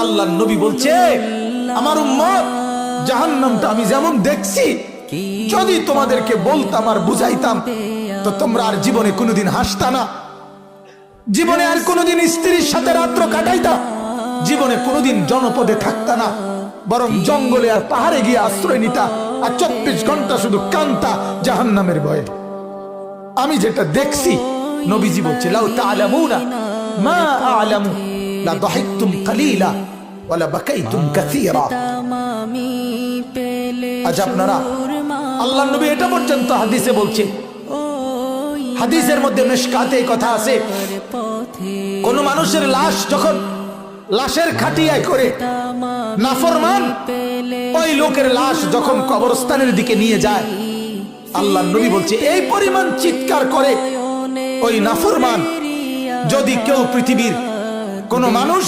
আল্লাহর নবী বলছে, আমার উম্মত জাহান্নামটা আমি যেমন দেখছি, যদি তোমাদেরকে বলতাম আর বুঝাইতাম তো তোমরা আর জীবনে কোনোদিন হাসতা না, জীবনে আর কোনোদিন স্ত্রীর সাথে রাত্র কাটাইতা, জীবনে কোনোদিন জনপদে থাকতা না, বরং জঙ্গলে আর পাহাড়ে গিয়ে আশ্রয় নিতা, আর 24 ঘন্টা শুধু কান্তা জাহান্নামের ভয়ে। আমি যেটা দেখছি, নবীজি বলছে, লাউ তা'লামুনা মা আ'লামু লা দাহিকতুম কালিলা ওয়া লা বাকাইতুম কাসীরা। আজ আপনারা, আল্লাহর নবী এটা পর্যন্ত হাদিসে বলছে, হাদিসের মধ্যে মিশকাতে এই কথা আছে, কোন মানুষের লাশ যখন লাশের খাটিয়ায় করে নাফরমান ওই লোকের লাশ যখন কবরস্থানের দিকে নিয়ে যায়, আল্লাহর নবী বলছে এই পরিমাণ চিৎকার করে ওই নাফরমান, যদি কেউ পৃথিবীর কোন মানুষ